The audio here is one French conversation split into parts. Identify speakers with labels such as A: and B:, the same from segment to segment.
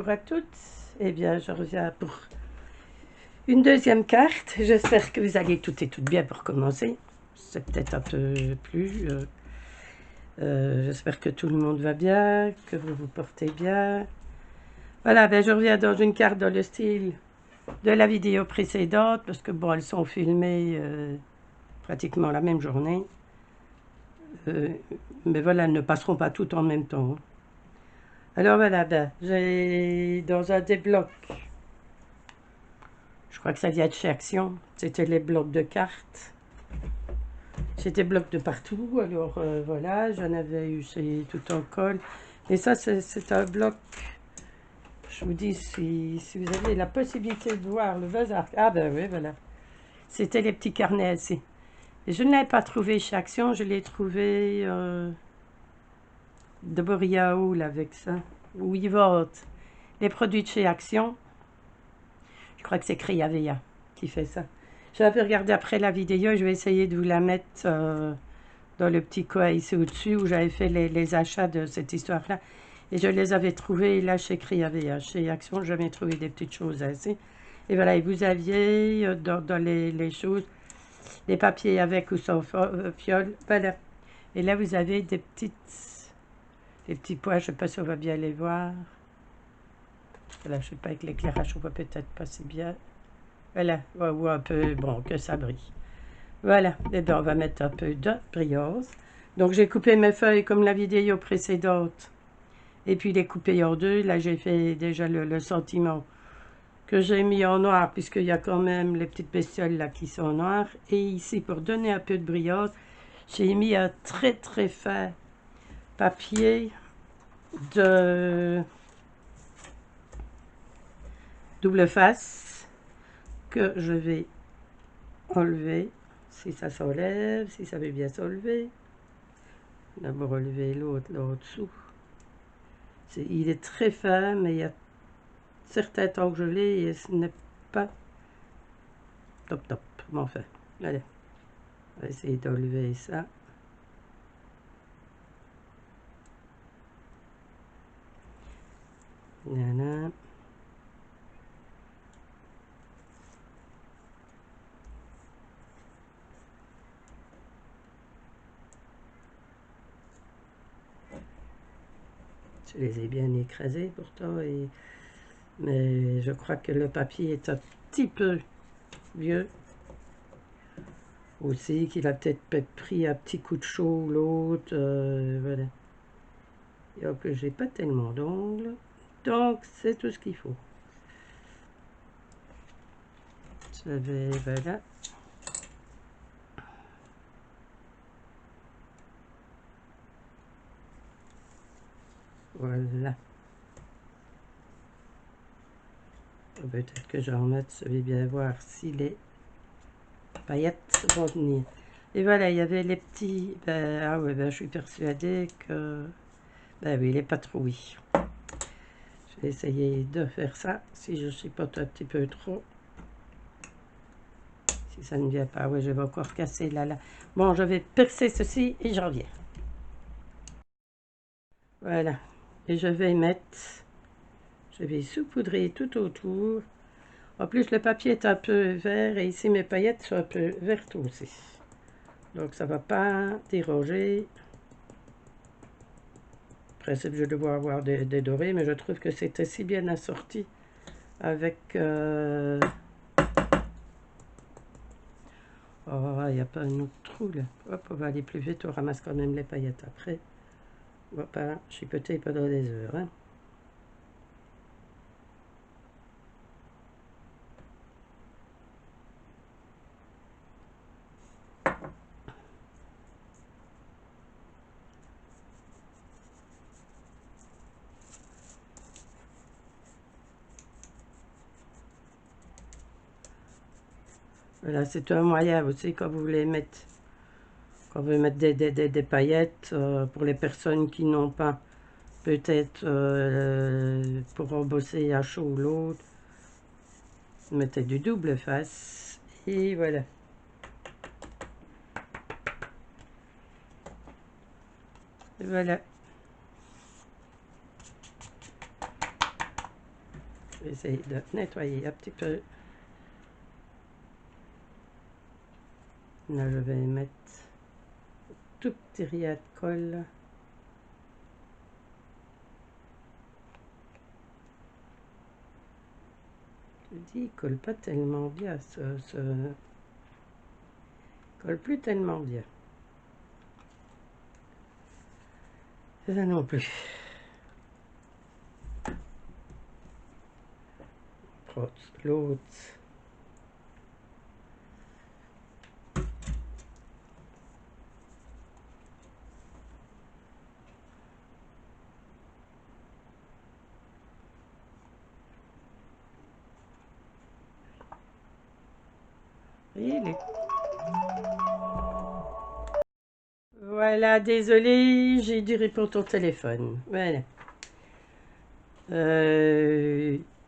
A: Bonjour à toutes. Eh bien, je reviens pour une deuxième carte. J'espère que vous allez toutes et toutes bien pour commencer. C'est peut-être un peu plus. J'espère que tout le monde va bien, que vous vous portez bien. Voilà, ben, je reviens dans une carte dans le style de la vidéo précédente, parce que bon, elles sont filmées pratiquement la même journée. Mais voilà, elles ne passeront pas toutes en même temps. Alors voilà, ben, j'ai dans un des blocs. Je crois que ça vient de chez Action. C'était les blocs de cartes. C'était blocs de partout. Alors voilà, j'en avais eu chez tout en colle. Et ça, c'est un bloc. Je vous dis, si vous avez la possibilité de voir le bazar. Ah ben oui, voilà. C'était les petits carnets ici. Et je ne l'ai pas trouvé chez Action. Je l'ai trouvé de Boriaoul avec ça. Où ils vendent les produits de chez Action. Je crois que c'est Criavea qui fait ça. J'avais regardé après la vidéo, je vais essayer de vous la mettre dans le petit coin ici au-dessus où j'avais fait les achats de cette histoire-là. Et je les avais trouvés là chez Criavea. Chez Action, j'avais trouvé des petites choses ainsi. Et voilà, et vous aviez dans les choses, les papiers avec ou sans fiole. Voilà. Et là, vous avez des petits pois, je ne sais pas si on va bien les voir. Voilà, je ne sais pas, avec l'éclairage, on voit peut-être pas si bien. Voilà, ou un peu, bon, que ça brille. Voilà, et bien on va mettre un peu de brioche. Donc j'ai coupé mes feuilles comme la vidéo précédente. Et puis les couper en deux. Là j'ai fait déjà le sentiment que j'ai mis en noir, puisqu'il y a quand même les petites bestioles là qui sont noires. Et ici, pour donner un peu de brioche, j'ai mis un très très fin papier de double face que je vais enlever. Si ça s'enlève, si ça veut bien s'enlever. D'abord relever l'autre là au-dessous. Il est très fin, mais il y a certains temps que je l'ai et ce n'est pas top top. Bon, enfin, allez, on va essayer d'enlever ça. Voilà. Je les ai bien écrasés pourtant, mais je crois que le papier est un petit peu vieux. Aussi, qu'il a peut-être pris un petit coup de chaud ou l'autre. Voilà. Et en plus, j'ai pas tellement d'ongles. Donc, c'est tout ce qu'il faut. Je vais, voilà. Voilà. Peut-être que je vais en mettre, je vais bien voir si les paillettes vont venir. Et voilà, il y avait les petits. Ben, ah ouais, ben, je suis persuadée que. Ben oui, les patrouilles. Je vais essayer de faire ça. Si je chipote un petit peu trop. Si ça ne vient pas, oui, je vais encore casser là. Bon, je vais percer ceci et je reviens. Voilà. Et je vais mettre. Je vais saupoudrer tout autour. En plus, le papier est un peu vert et ici, mes paillettes sont un peu vertes aussi. Donc, ça ne va pas déroger. En principe, je dois avoir des dorés, mais je trouve que c'était si bien assorti avec... Oh, il n'y a pas un autre trou, là. Hop, on va aller plus vite, on ramasse quand même les paillettes après. On va pas chipoter pendant des heures, hein. Voilà, c'est un moyen aussi quand vous voulez mettre... Quand vous voulez mettre des paillettes pour les personnes qui n'ont pas... Peut-être pour embosser à chaud ou l'autre. Mettez du double face. Et voilà. Et voilà. Je vais essayer de nettoyer un petit peu. Là, je vais mettre tout petit riad de colle. Je dis, il colle pas tellement bien, il colle plus tellement bien. Ça non plus. L'autre. Voilà, désolé, j'ai dû répondre au téléphone. Voilà.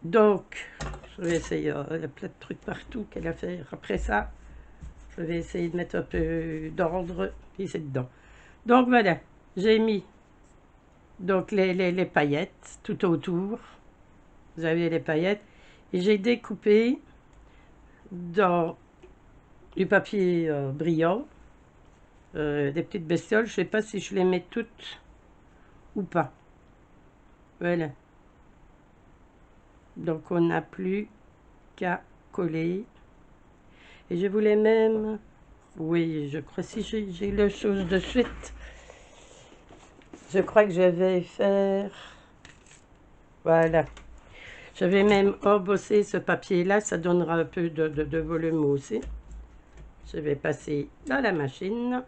A: Donc, je vais essayer. Il y a plein de trucs partout qu'elle a fait. Après ça, je vais essayer de mettre un peu d'ordre ici dedans. Donc voilà, j'ai mis donc les paillettes tout autour. Vous avez les paillettes. Et j'ai découpé dans du papier brillant des petites bestioles. Je ne sais pas si je les mets toutes ou pas. Voilà. Donc on n'a plus qu'à coller. Et je voulais même... Oui, je crois si j'ai le chose de suite. Je crois que je vais faire... Voilà. Je vais même embosser ce papier-là. Ça donnera un peu de volume aussi. Je vais passer dans la machine.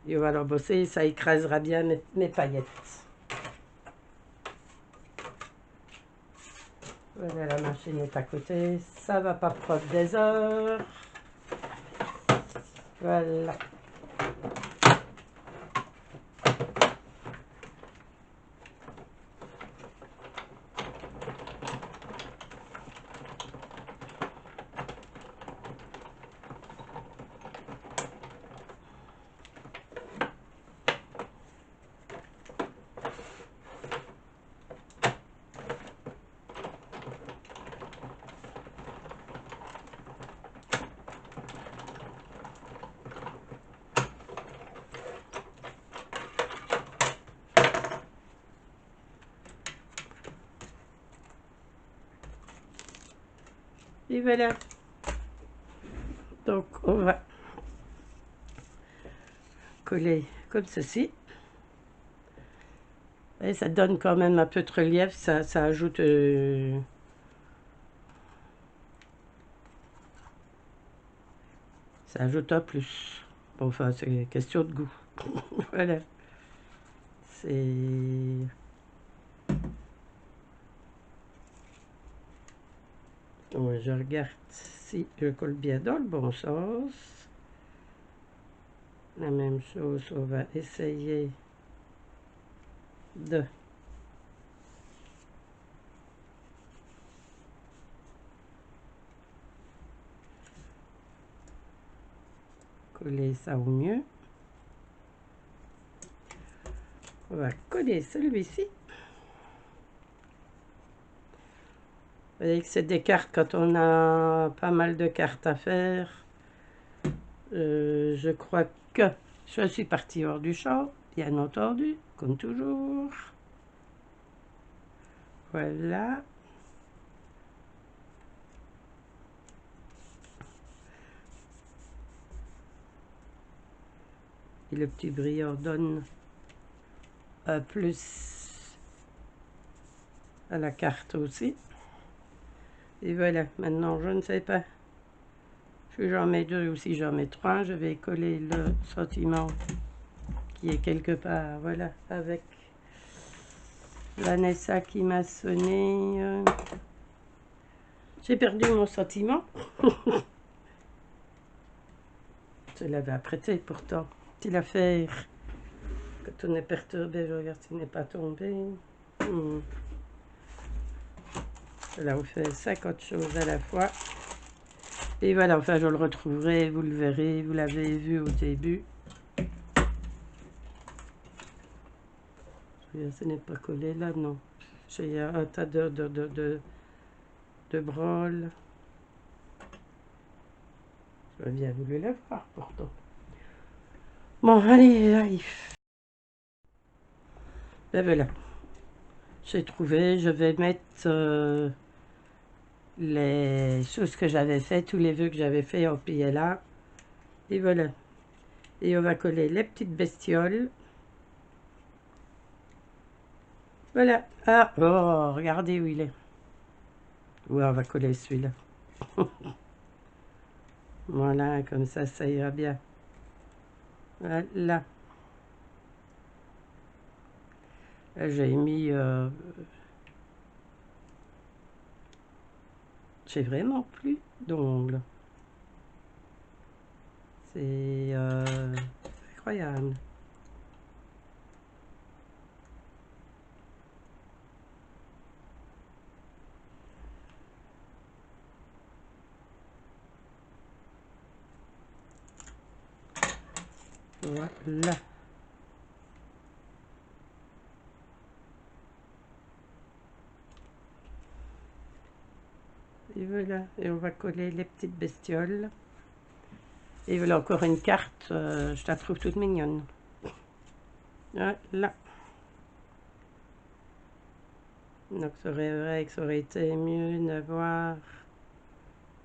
A: Et on va l'embosser. Ça écrasera bien mes paillettes. Voilà, la machine est à côté. Ça va pas prendre des heures. Voilà. Et voilà. Donc, on va coller comme ceci. Et ça donne quand même un peu de relief. Ça ajoute... ça ajoute un plus. Bon, enfin, c'est question de goût. Voilà. C'est... Ouais, je regarde si je colle bien dans le bon sens. La même chose, on va essayer de coller ça au mieux. On va coller celui-ci. Vous voyez que c'est des cartes quand on a pas mal de cartes à faire. Je crois que je suis partie hors du champ, bien entendu, comme toujours. Voilà. Et le petit brillant donne un plus à la carte aussi. Et voilà, maintenant je ne sais pas si j'en mets deux ou si j'en mets trois. Je vais coller le sentiment qui est quelque part, voilà, avec Vanessa qui m'a sonné. J'ai perdu mon sentiment. Je l'avais apprêté pourtant. Petite affaire. Quand on est perturbé, je regarde s'il n'est pas tombé. Là, on fait 50 choses à la fois. Et voilà, enfin, je le retrouverai, vous le verrez, vous l'avez vu au début. Ce n'est pas collé là, non. J'ai un tas de brôles. J'aurais bien voulu la voir pourtant. Bon, allez, allez. Ben voilà. J'ai trouvé, je vais mettre les choses que j'avais fait, tous les vœux que j'avais fait au pied là. Et voilà. Et on va coller les petites bestioles. Voilà. Ah, oh, regardez où il est. Ouais, on va coller celui-là. Voilà, comme ça ira bien. Voilà. J'ai mis... j'ai vraiment plus d'ongles. C'est incroyable. Voilà. Et voilà. Et on va coller les petites bestioles. Et voilà encore une carte. Je la trouve toute mignonne. Voilà. Donc c'est vrai que ça aurait été mieux d'avoir...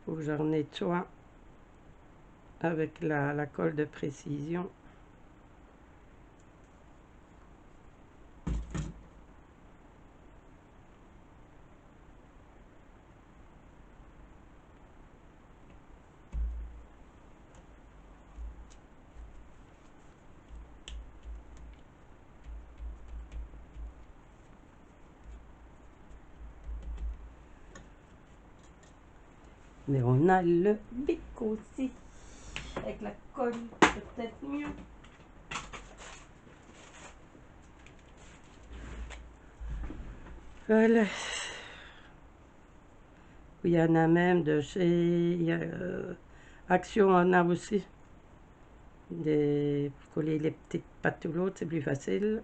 A: Faut que je nettoie avec la colle de précision. Mais on a le bic aussi. Avec la colle, peut-être mieux. Voilà. Il y en a même de chez Action, on a aussi. Pour coller les petites pattes ou l'autre, c'est plus facile.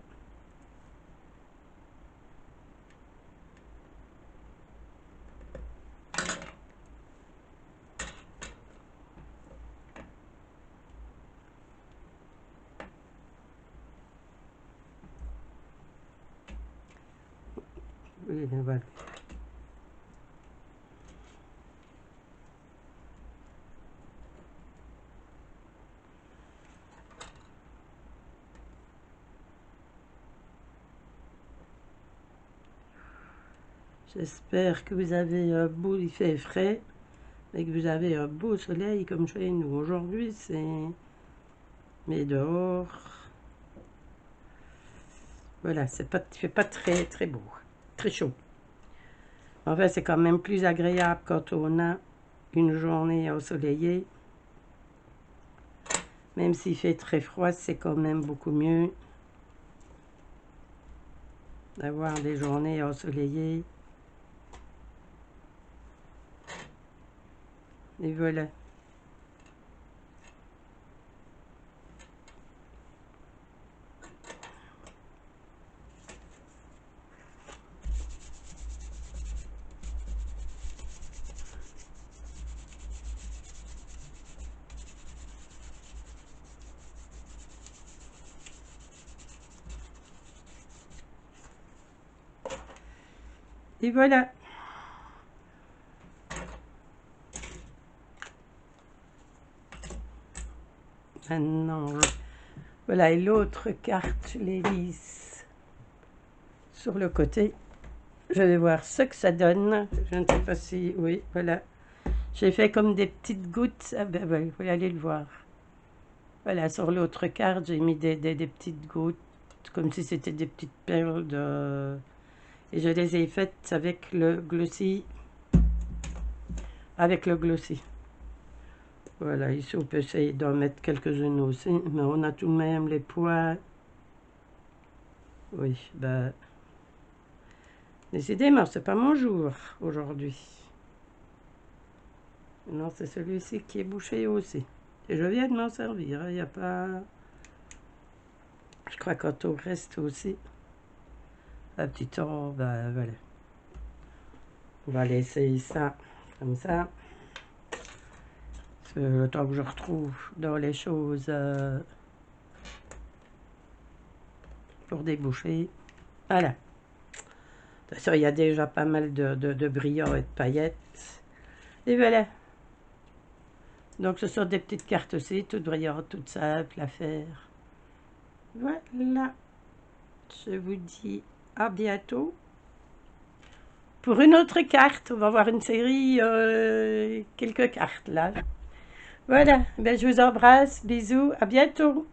A: Oui, voilà. J'espère que vous avez un beau, il fait frais, et que vous avez un beau soleil comme chez nous. Aujourd'hui, c'est... Mais dehors... Voilà, il fait pas très très beau, très chaud. En fait, c'est quand même plus agréable quand on a une journée ensoleillée. Même s'il fait très froid, c'est quand même beaucoup mieux d'avoir des journées ensoleillées. Et voilà. Et voilà. Maintenant, voilà, et l'autre carte, je l'ai mise sur le côté. Je vais voir ce que ça donne. Je ne sais pas si... Oui, voilà. J'ai fait comme des petites gouttes. Ah ben, vous pouvez aller le voir. Voilà, sur l'autre carte, j'ai mis des petites gouttes, comme si c'était des petites perles de... Et je les ai faites avec le glossy. Avec le glossy. Voilà, ici on peut essayer d'en mettre quelques-unes aussi, mais on a tout de même les poils. Oui, ben... Décidément, c'est pas mon jour aujourd'hui. Non, c'est celui-ci qui est bouché aussi. Et je viens de m'en servir, il n'y a pas... Je crois qu'au reste aussi. un petit tour, ben voilà. On va laisser ça comme ça. Le temps que je retrouve dans les choses pour déboucher. Voilà. De toute façon, il y a déjà pas mal de brillants et de paillettes. Et voilà. Donc, ce sont des petites cartes aussi, toutes brillantes, toutes simples à faire. Voilà. Je vous dis à bientôt. Pour une autre carte, on va voir une série, quelques cartes là. Voilà, ben, je vous embrasse, bisous, à bientôt.